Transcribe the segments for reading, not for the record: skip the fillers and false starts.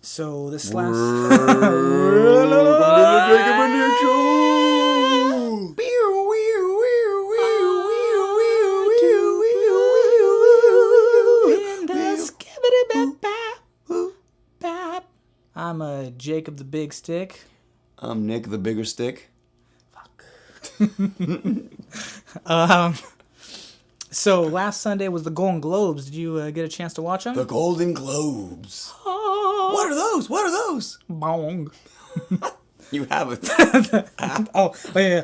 So this last I'm Jacob the Big Stick. I'm Nick the Bigger Stick. So last Sunday was the Golden Globes. Did you get a chance to watch them? The Golden Globes. What are those? What are those? Bong. You have it. Oh yeah.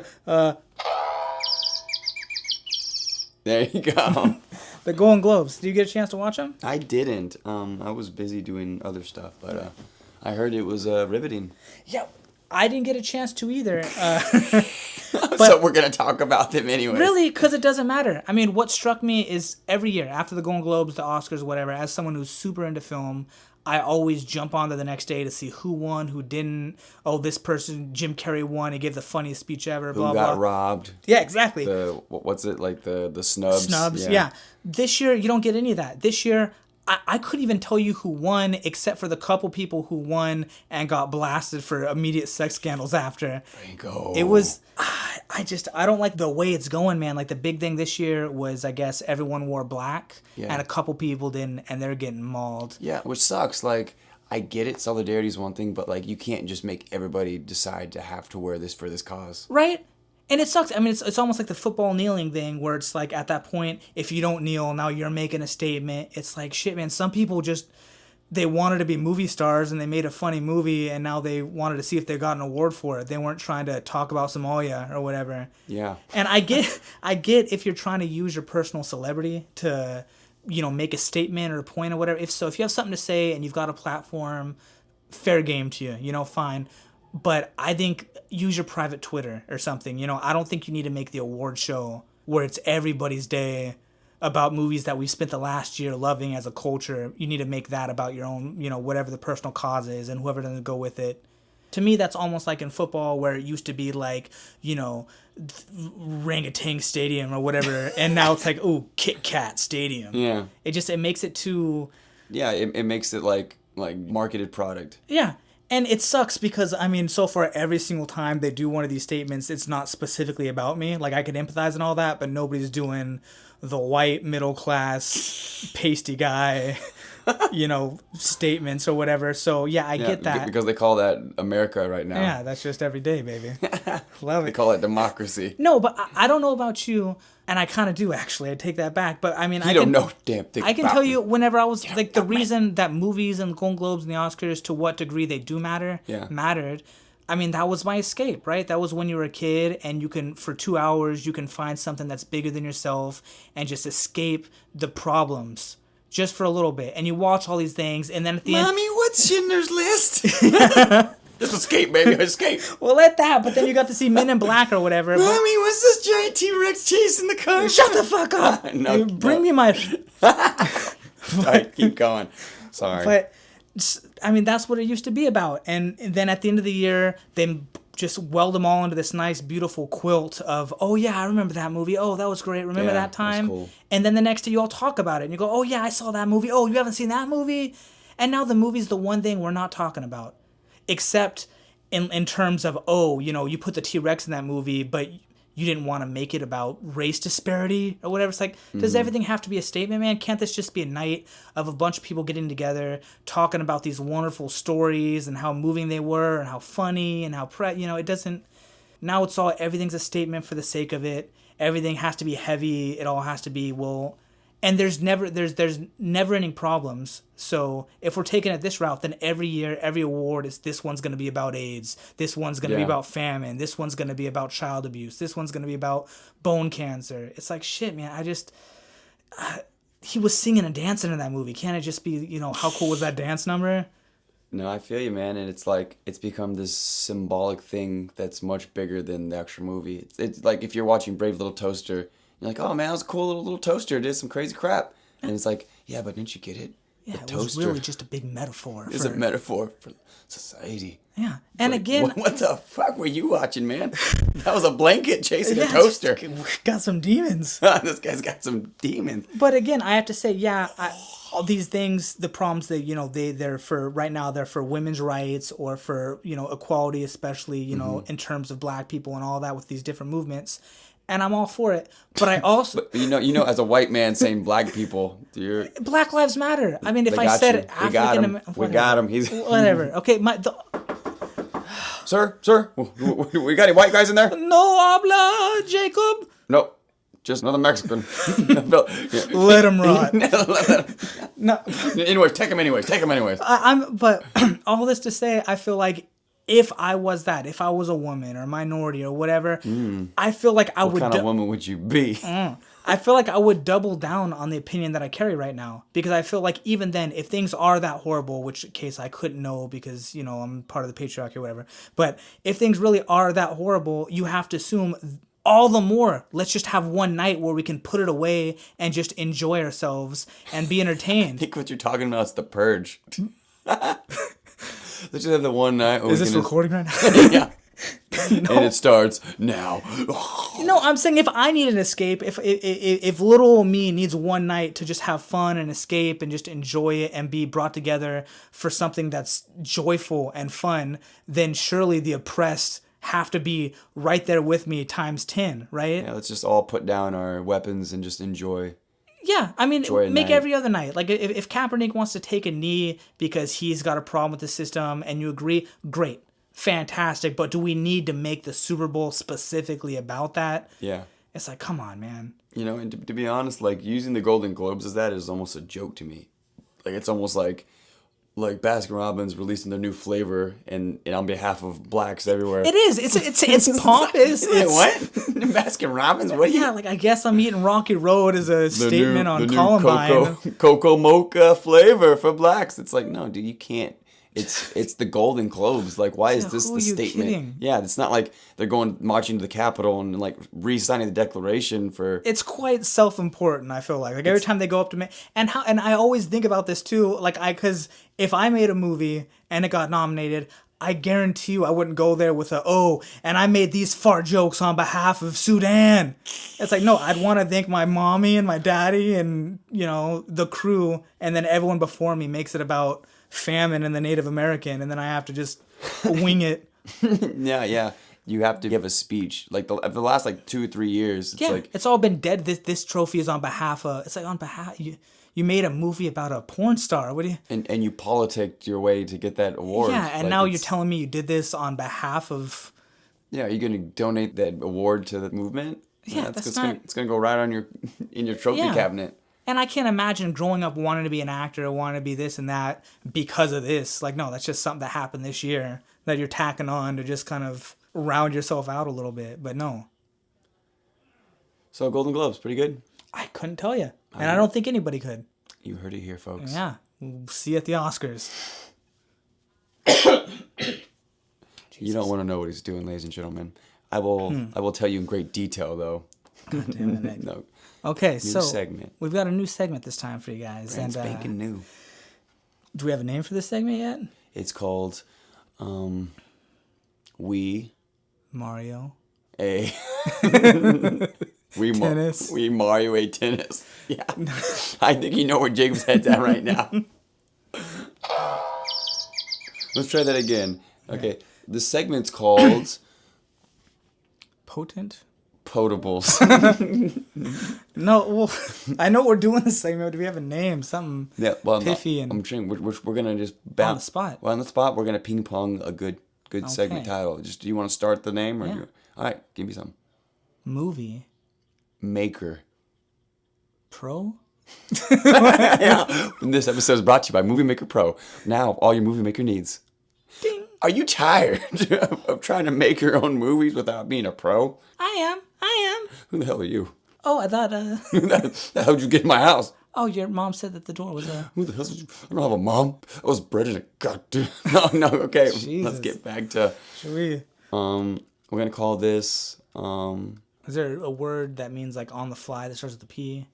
There you go. The Golden Globes. Did you get a chance to watch them? I didn't. I was busy doing other stuff, but I heard it was riveting. Yeah, I didn't get a chance to either. So we're gonna talk about them anyway. Really, because it doesn't matter. I mean, what struck me is every year after the Golden Globes, the Oscars, whatever. As someone who's super into film, I always jump on to the next day to see who won, who didn't. Oh, this person, Jim Carrey won. He gave the funniest speech ever. Who blah got blah. robbed? Yeah, exactly. What's it like the snubs? Snubs. Yeah. This year, you don't get any of that. This year, I couldn't even tell you who won, except for the couple people who won and got blasted for immediate sex scandals after. Franco. It was. I don't like the way it's going, man. Like the big thing this year was, I guess, everyone wore black, and a couple people didn't, and they're getting mauled. Yeah, which sucks. Like, I get it, solidarity is one thing, but like you can't just make everybody decide to have to wear this for this cause. Right? And it sucks. I mean, it's almost like the football kneeling thing where it's like at that point, if you don't kneel, now you're making a statement. It's like, shit, man, some people just, they wanted to be movie stars and they made a funny movie and now they wanted to see if they got an award for it. They weren't trying to talk about Somalia or whatever. Yeah. And I get if you're trying to use your personal celebrity to, make a statement or a point or whatever. If you have something to say and you've got a platform, fair game to you, fine. But I think use your private Twitter or something. I don't think you need to make the award show where it's everybody's day about movies that we spent the last year loving as a culture. You need to make that about your own, whatever the personal cause is and whoever doesn't go with it. To me, that's almost like in football where it used to be like, Rangatang Stadium or whatever. And now it's like, ooh, Kit Kat Stadium. Yeah. It makes it too... Yeah, it makes it like marketed product. Yeah. And it sucks because, I mean, so far every single time they do one of these statements, it's not specifically about me. Like, I can empathize and all that, but nobody's doing the white, middle-class, pasty guy, statements or whatever. So, yeah, I get that. Because they call that America right now. Yeah, that's just every day, baby. Love it. They call it democracy. No, but I don't know about you, and I kind of do, actually. I take that back. But, I mean, I don't know damn thing I can tell you whenever I was, the reason that movies and Golden Globes and the Oscars, to what degree they do matter, mattered. I mean, that was my escape, right? That was when you were a kid and you can, for 2 hours, you can find something that's bigger than yourself and just escape the problems just for a little bit. And you watch all these things and then at the end... Mommy, what's Schindler's List? Just escape, baby, escape. Well, let that, but then you got to see Men in Black or whatever. Mommy, what's this giant T-Rex chasing the car? Shut the fuck up. No, Bring me my... Alright, keep going. Sorry. But... I mean, that's what it used to be about. And then at the end of the year, they just weld them all into this nice, beautiful quilt of, oh, yeah, I remember that movie. Oh, that was great. Remember that time? Cool. And then the next day you all talk about it. And you go, oh, yeah, I saw that movie. Oh, you haven't seen that movie? And now the movie's the one thing we're not talking about. Except in terms of, oh, you put the T-Rex in that movie, but... you didn't want to make it about race disparity or whatever. It's like, does everything have to be a statement, man? Can't this just be a night of a bunch of people getting together, talking about these wonderful stories and how moving they were and how funny and how, it doesn't... Now it's all, everything's a statement for the sake of it. Everything has to be heavy. It all has to be, well... And there's never-ending problems. So if we're taking it this route, then every year, every award is this one's going to be about AIDS. This one's going to be about famine. This one's going to be about child abuse. This one's going to be about bone cancer. It's like, shit, man, he was singing and dancing in that movie. Can't it just be, how cool was that dance number? No, I feel you, man. And it's like, it's become this symbolic thing that's much bigger than the actual movie. It's like if you're watching Brave Little Toaster... You're like, oh man, that was a cool little toaster. Did some crazy crap. And it's like, yeah, but didn't you get it? Yeah, it was toaster. really just a big metaphor. It's a metaphor for society. Yeah, and Like, again, what the fuck were you watching, man? That was a blanket chasing yeah, a toaster. got some demons. This guy's got some demons. But again, I have to say, yeah, all these things, the problems that they're for right now, they're for women's rights or for equality, especially in terms of black people and all that with these different movements, and I'm all for it. But I also, But as a white man saying black people, you're. Black Lives Matter. I mean, if They I got said you. We got him. We got him. He's whatever. Okay, Sir, we got any white guys in there? no habla, Jacob. Nope. Just another Mexican. Let him rot. No, Anyways, take him anyways. but all this to say, I feel like if I was a woman or minority or whatever, I feel like I would. What kind of woman would you be? I feel like I would double down on the opinion that I carry right now, because I feel like even then, if things are that horrible, which case I couldn't know because I'm part of the patriarchy or whatever. But if things really are that horrible, you have to assume all the more. Let's just have one night where we can put it away and just enjoy ourselves and be I entertained. think what you're talking about is the purge. Let's just have the one night. Is this recording right now? Yeah. And it starts now. No, I'm saying if I need an escape, if little old me needs one night to just have fun and escape and just enjoy it and be brought together for something that's joyful and fun, then surely the oppressed have to be right there with me times 10, right? Yeah, let's just all put down our weapons and just enjoy. Yeah, I mean, Enjoy a make night. every other night. Like, if Kaepernick wants to take a knee because he's got a problem with the system and you agree, great. Fantastic. But do we need to make the Super Bowl specifically about that? Yeah. It's like, come on, man. And to be honest, like, using the Golden Globes as that is almost a joke to me. Like, it's almost like Baskin Robbins releasing their new flavor and on behalf of blacks everywhere. It is. It's pompous. Wait, It's, what? Baskin Robbins? What? Yeah, like, I guess I'm eating Rocky Road as a statement on Columbine. Cocoa mocha flavor for blacks. It's like, no, dude, you can't. It's the Golden Globes. Like, why is Yeah, this who the are you statement? kidding? Yeah, it's not like they're going marching to the Capitol and like re-signing the Declaration for. It's quite self-important, I feel like every time they go up to me, and I always think about this too, like, because if I made a movie and it got nominated, I guarantee you I wouldn't go there with and I made these fart jokes on behalf of Sudan. It's like, no, I'd want to thank my mommy and my daddy and the crew, and then everyone before me makes it about famine and the Native American, and then I have to just wing it. Yeah. You have to give a speech. Like the last 2 or 3 years, it's like it's all been dead. This trophy is on behalf of. It's like on behalf. You made a movie about a porn star. What do you? and you politicked your way to get that award. Yeah, and Like, now you're telling me you did this on behalf of. Yeah, are you gonna donate that award to the movement? Yeah, that's not. It's gonna go right on in your trophy cabinet. And I can't imagine growing up wanting to be an actor, wanting to be this and that because of this. Like, no, that's just something that happened this year that you're tacking on to just kind of round yourself out a little bit. But no. So Golden Globes, pretty good. I couldn't tell you. And I don't think anybody could. You heard it here, folks. Yeah. We'll see you at the Oscars. You don't want to know what he's doing, ladies and gentlemen. I will tell you in great detail, though. God damn it. No. Okay, so segment. we've got a new segment this time for you guys. Brand And spanking new. do we have a name for this segment yet? It's called We Mario. A Tennis. We Mario a tennis. Yeah. I think you know where Jacob's head's at right now. Let's try that again. Okay. The segment's called Potent? Potables. No, well, I know we're doing this segment. Do we have a name? Something Yeah, well, piffy and I'm trying. We're gonna just on the spot. Well, on the spot, we're gonna ping pong a good segment title. Just do you want to start the name or? Yeah. All right, give me some. Movie Maker. Pro? Yeah. And this episode is brought to you by Movie Maker Pro. Now, all your Movie Maker needs. Ding. Are you tired of trying to make your own movies without being a pro? I am. Who the hell are you? Oh, I thought, Who the hell did you get in my house? oh, your mom said that the door was Who the hell? I don't have a mom. I was bred in a goddamn. No. Okay, Jesus. let's get back to. Should we? We're gonna call this. Is there a word that means like on the fly that starts with a P?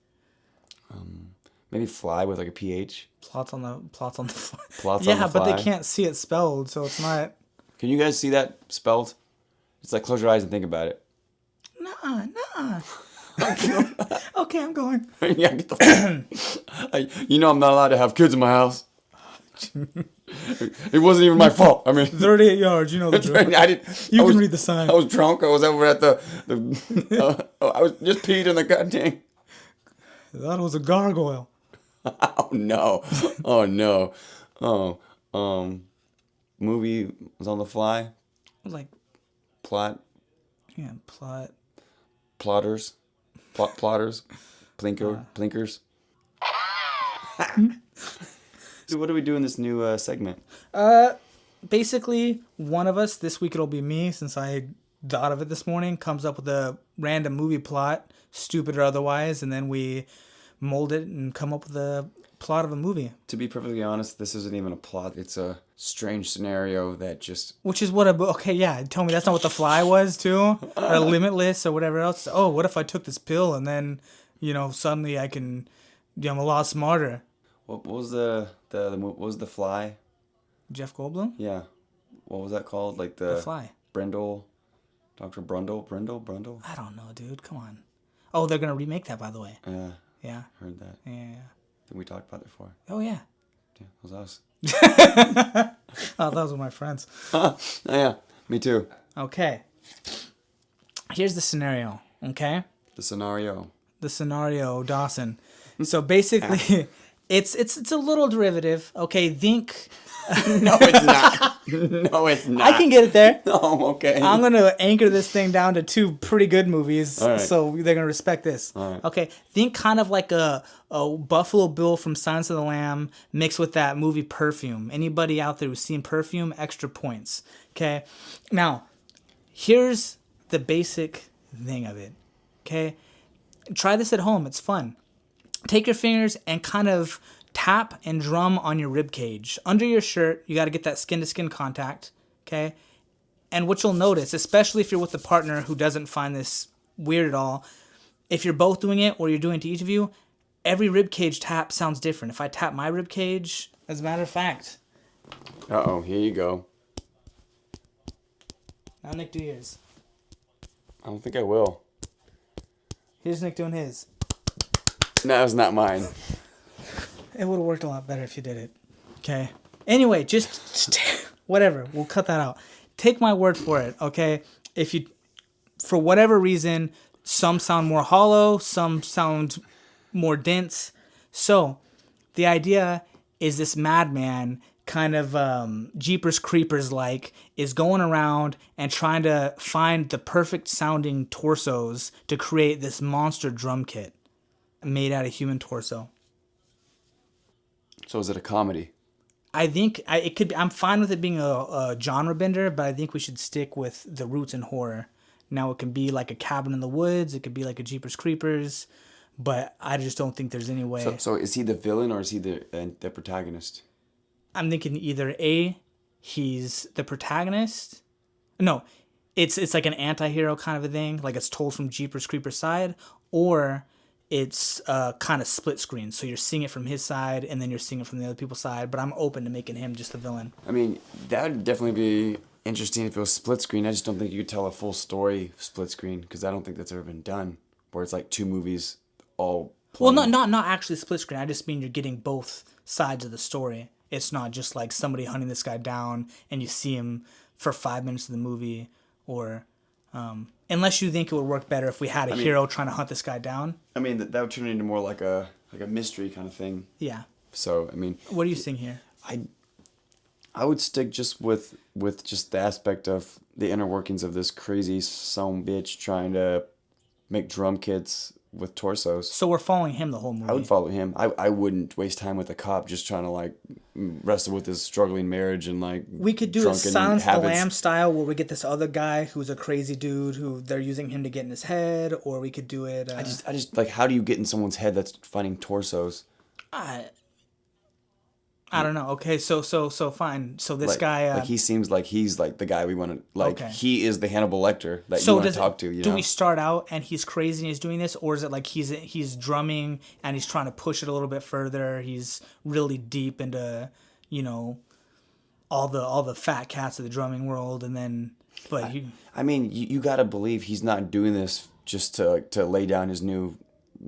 Maybe fly with like a PH. Plots on the Plots on yeah, the but they fly. can't see it spelled, so it's not. Can you guys see that spelled? It's like close your eyes and think about it. Nah. Okay, I'm going. Yeah, get the you know I'm not allowed to have kids in my house. It wasn't even my fault. I mean, 38 yards, you know the drill. I didn't. You I was, can read the sign. I was drunk. I was over at the I was just peed in the goddamn. That was a gargoyle. Oh no! Oh no! Movie was on the fly. Like, Plot. yeah, plot. Plotters. Plotters. Plinkers. So what do we do in this new segment? Basically, one of us, this week it'll be me, since I thought of it this morning, comes up with a random movie plot, stupid or otherwise, and then we mold it and come up with a plot of a movie. To be perfectly honest, this isn't even a plot. It's a strange scenario that just... Which is what okay, yeah, tell me that's not what The Fly was, too? Or Limitless or whatever else. Oh, what if I took this pill and then, suddenly I'm a lot smarter. What was what was the Fly? Jeff Goldblum? Yeah. What was that called? Like The Fly. Brindle? Dr. Brundle? I don't know, dude. Come on. Oh, they're going to remake that, by the way. Yeah. Yeah. Heard that. Yeah. I think we talked about it before. Oh, yeah. Yeah, it was us. Oh, those were my friends. Oh, yeah, me too. Okay. Here's the scenario, okay? The scenario. The scenario, Dawson. So basically, it's a little derivative. Okay, think... No, it's not. No, it's not. I can get it there. Oh, okay. I'm going to anchor this thing down to two pretty good movies, All right. so they're going to respect this. All right. Okay, think kind of like a Buffalo Bill from Silence of the Lamb mixed with that movie Perfume. Anybody out there who's seen Perfume, extra points. Okay, now, here's the basic thing of it. Okay, try this at home. It's fun. Take your fingers and kind of tap and drum on your rib cage. Under your shirt, you got to get that skin-to-skin contact, okay? And what you'll notice, especially if you're with a partner who doesn't find this weird at all, if you're both doing it or you're doing it to each of you, every rib cage tap sounds different. If I tap my rib cage, as a matter of fact. Uh-oh, here you go. Now Nick, do yours. I don't think I will. Here's Nick doing his. No, it's not mine. It would have worked a lot better if you did it. Okay. Anyway, just whatever. We'll cut that out. Take my word for it, okay? If you, for whatever reason, some sound more hollow, some sound more dense. So, the idea is this madman kind of Jeepers Creepers like is going around and trying to find the perfect sounding torsos to create this monster drum kit made out of human torso. So is it a comedy? I think it could be, I'm fine with it being a genre bender, but I think we should stick with the roots in horror. Now it can be like a Cabin in the Woods, it could be like a Jeepers Creepers, but I just don't think there's any way. So is he the villain or is he the protagonist? I'm thinking either A, he's the protagonist. No, it's like an anti-hero kind of a thing, like it's told from Jeepers Creepers' side, or it's kind of split screen. So you're seeing it from his side and then you're seeing it from the other people's side, but I'm open to making him just the villain. I mean, that would definitely be interesting if it was split screen. I just don't think you could tell a full story split screen because I don't think that's ever been done, where it's like two movies all playing. Well, not actually split screen. I just mean you're getting both sides of the story. It's not just like somebody hunting this guy down and you see him for 5 minutes of the movie, or unless you think it would work better if we had a hero trying to hunt this guy down. I mean, that would turn into more like a mystery kind of thing. Yeah. So, I mean, What are you seeing here? I would stick just with just the aspect of the inner workings of this crazy son bitch trying to make drum kits with torsos. So we're following him the whole movie. I would follow him. I wouldn't waste time with a cop just trying to like wrestle with his struggling marriage and like We could do a drunken Silence of the habits. Lamb style where we get this other guy who's a crazy dude who they're using him to get in his head, or we could do it. I just like, how do you get in someone's head that's finding torsos? I don't know. Okay, so fine. So this guy. Like he seems like he's like the guy we want to like. Okay. He is the Hannibal Lecter that you so want to does talk to. You do know? we start out and he's crazy and he's doing this, or is it like he's drumming and he's trying to push it a little bit further? He's really deep into, you know, all the fat cats of the drumming world, and then but you. I mean, you got to believe he's not doing this just to lay down his new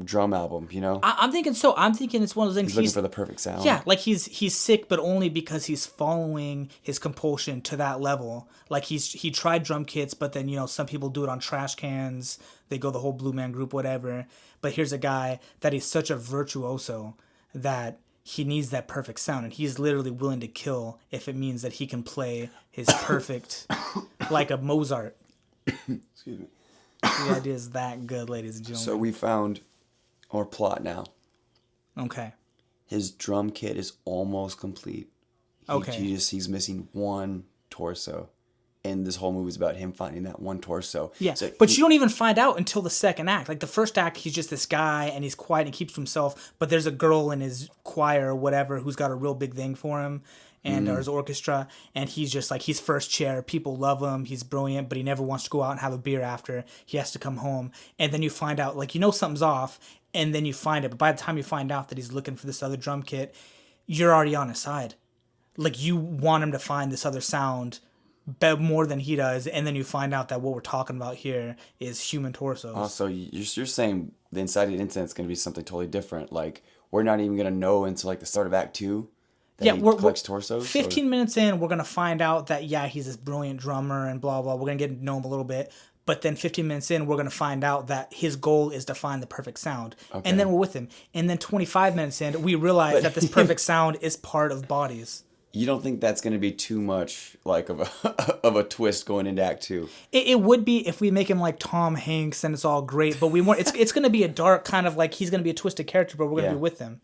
drum album. You know, I'm thinking so. I'm thinking it's one of those things. he's looking for the perfect sound. Yeah, like he's sick, but only because he's following his compulsion to that level. Like he tried drum kits, but then, you know, some people do it on trash cans. They go the whole Blue Man Group, whatever. But here's a guy that he's such a virtuoso that he needs that perfect sound, and he's literally willing to kill if it means that he can play his perfect, like a Mozart. Excuse me. The idea is that good, ladies and gentlemen. So we found our plot now. Okay. His drum kit is almost complete. Okay. He's missing one torso. And this whole movie is about him finding that one torso. Yeah, So but you don't even find out until the second act. Like the first act, he's just this guy and he's quiet and he keeps to himself. But there's a girl in his choir or whatever who's got a real big thing for him, and or his orchestra. And he's just like, he's first chair. People love him. He's brilliant, but he never wants to go out and have a beer after. He has to come home. And then you find out, like, you know something's off. And then you find it. But by the time you find out that he's looking for this other drum kit, you're already on his side. Like, you want him to find this other sound more than he does, and then you find out that what we're talking about here is human torsos. Also, you're saying the inciting incident is going to be something totally different. Like, we're not even going to know until, like, the start of Act 2 that he collects torsos? 15 minutes in, we're going to find out that, yeah, he's this brilliant drummer and blah, blah. We're going to get to know him a little bit. But then 15 minutes in, we're going to find out that his goal is to find the perfect sound. Okay. And then we're with him. And then 25 minutes in, we realize that this perfect sound is part of bodies. You don't think that's going to be too much, like, of a of a twist going into Act 2? It would be if we make him like Tom Hanks and it's all great, but we want it's going to be a dark kind of, like, he's going to be a twisted character, but we're going to be with him.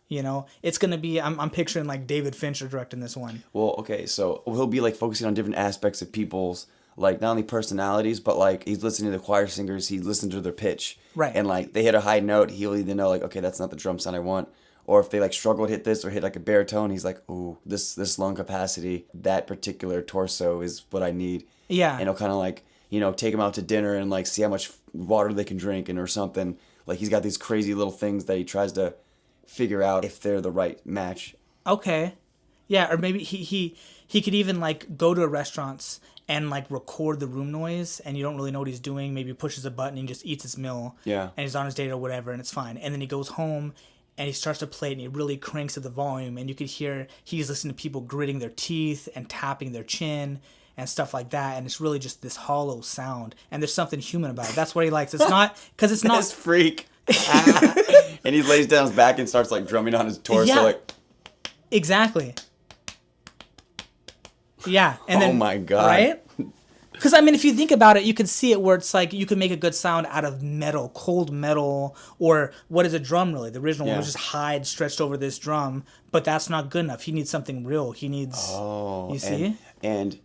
You know, it's going to be, I'm picturing like David Fincher directing this one. Well, okay, so he'll be, like, focusing on different aspects of people's, like, not only personalities, but, like, he's listening to the choir singers, he's listening to their pitch. Right. And, like, they hit a high note, he'll either know, like, okay, that's not the drum sound I want. Or if they, like, struggle to hit this or hit, like, a baritone, he's like, ooh, this lung capacity, that particular torso is what I need. Yeah. And he'll kind of, like, you know, take them out to dinner and, like, see how much water they can drink and or something. Like, he's got these crazy little things that he tries to figure out if they're the right match. Okay. Yeah, or maybe he could even, like, go to restaurants and, like, record the room noise, and you don't really know what he's doing. Maybe he pushes a button and he just eats his meal. Yeah. And he's on his date or whatever, and it's fine. And then he goes home and he starts to play it, and he really cranks up the volume, and you could hear he's listening to people gritting their teeth and tapping their chin and stuff like that, and it's really just this hollow sound, and there's something human about it. That's what he likes. It's not because it's not This freak. And he lays down his back and starts, like, drumming on his torso, Yeah. like, exactly. Yeah, and then, oh my God. right? Because, I mean, if you think about it, you can see it where it's like you can make a good sound out of metal, cold metal, or what is a drum really? The original one was just hide stretched over this drum, but that's not good enough. He needs something real. He needs, you see? And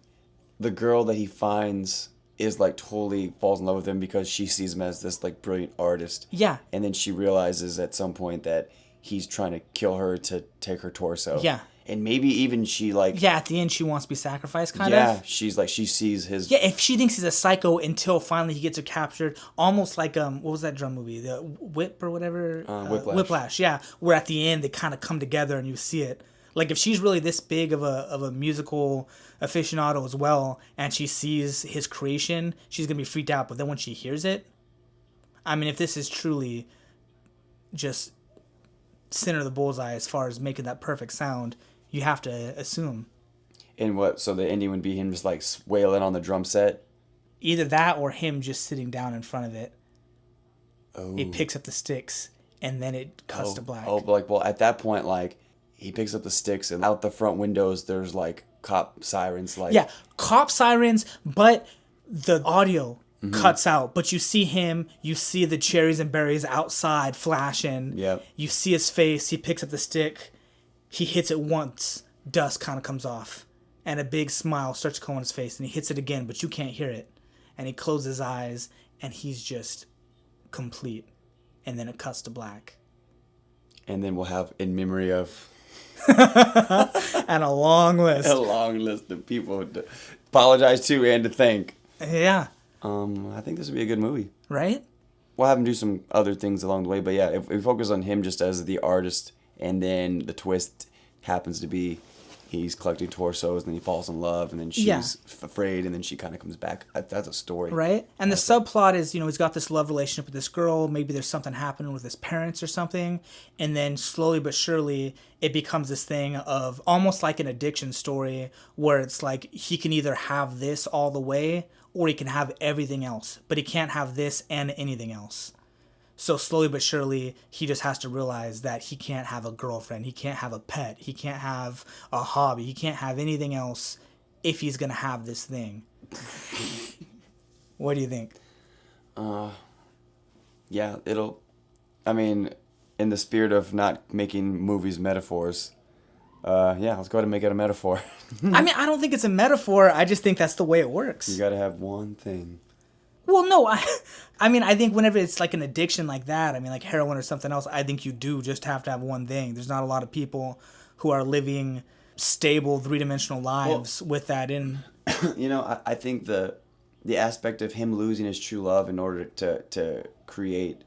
the girl that he finds is, like, totally falls in love with him because she sees him as this, like, brilliant artist. Yeah. And then she realizes at some point that he's trying to kill her to take her torso. Yeah. And maybe even she, like... Yeah, at the end, she wants to be sacrificed, kind of. Yeah, she's, like, she sees his... Yeah, if she thinks he's a psycho until finally he gets her captured, almost like, what was that drum movie? The Whip or whatever? Whiplash. Whiplash, yeah. Where at the end, they kind of come together and you see it. Like, if she's really this big of a musical aficionado as well, and she sees his creation, she's going to be freaked out. But then when she hears it, I mean, if this is truly just center of the bullseye as far as making that perfect sound, you have to assume. And what, so the ending would be him just, like, wailing on the drum set? Either that or him just sitting down in front of it. Oh. He picks up the sticks, and then it cuts to black. Oh, like, well, at that point, like, he picks up the sticks, and out the front windows, there's, like, cop sirens, like... Yeah, cop sirens, but the audio cuts out. But you see him, you see the cherries and berries outside flashing. Yep. You see his face, he picks up the stick, he hits it once, dust kind of comes off, and a big smile starts to come on his face, and he hits it again, but you can't hear it. And he closes his eyes, and he's just complete. And then it cuts to black. And then we'll have In Memory of... And a long list. A long list of people to apologize to and to thank. Yeah. I think this would be a good movie. Right? We'll have him do some other things along the way, but yeah, if we focus on him just as the artist, and then the twist happens to be he's collecting torsos, and then he falls in love, and then she's Yeah. afraid, and then she kind of comes back. That's a story. Right? And the subplot is, he's got this love relationship with this girl. Maybe there's something happening with his parents or something. And then slowly but surely, it becomes this thing of almost like an addiction story where it's like he can either have this all the way or he can have everything else. But he can't have this and anything else. So slowly but surely, he just has to realize that he can't have a girlfriend. He can't have a pet. He can't have a hobby. He can't have anything else if he's going to have this thing. What do you think? Yeah, I mean, in the spirit of not making movies metaphors, yeah, let's go ahead and make it a metaphor. I mean, I don't think it's a metaphor. I just think that's the way it works. You gotta have one thing. Well, no, I mean, I think whenever it's like an addiction like that, I mean, like heroin or something else, I think you do just have to have one thing. There's not a lot of people who are living stable, three-dimensional lives with that in. I think the aspect of him losing his true love in order to create.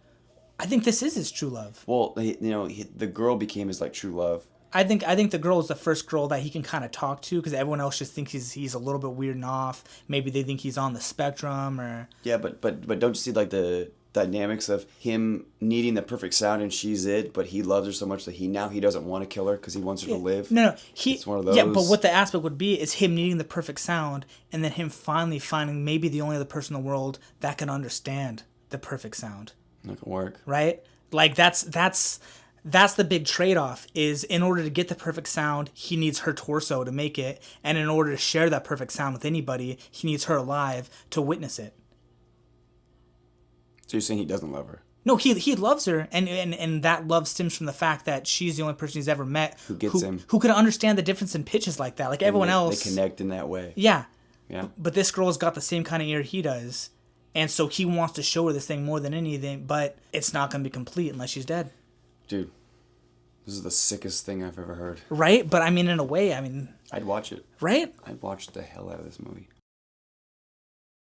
I think this is his true love. Well, the girl became his like true love. I think the girl is the first girl that he can kind of talk to because everyone else just thinks he's a little bit weird and off. Maybe they think he's on the spectrum or. Yeah, but don't you see like the dynamics of him needing the perfect sound and she's it, but he loves her so much that he doesn't want to kill her because he wants her to live. No, it's one of those. Yeah, but what the aspect would be is him needing the perfect sound and then him finally finding maybe the only other person in the world that can understand the perfect sound. Not gonna work. Right? Like that's the big trade-off is in order to get the perfect sound, he needs her torso to make it. And in order to share that perfect sound with anybody, he needs her alive to witness it. So you're saying he doesn't love her? No, he loves her, and that love stems from the fact that she's the only person he's ever met who gets him, who can understand the difference in pitches like that. Like everyone else, they connect in that way. Yeah. Yeah. But this girl's got the same kind of ear he does, and so he wants to show her this thing more than anything. But it's not going to be complete unless she's dead. Dude, this is the sickest thing I've ever heard. Right? But I mean, in a way, I'd watch it. Right? I'd watch the hell out of this movie.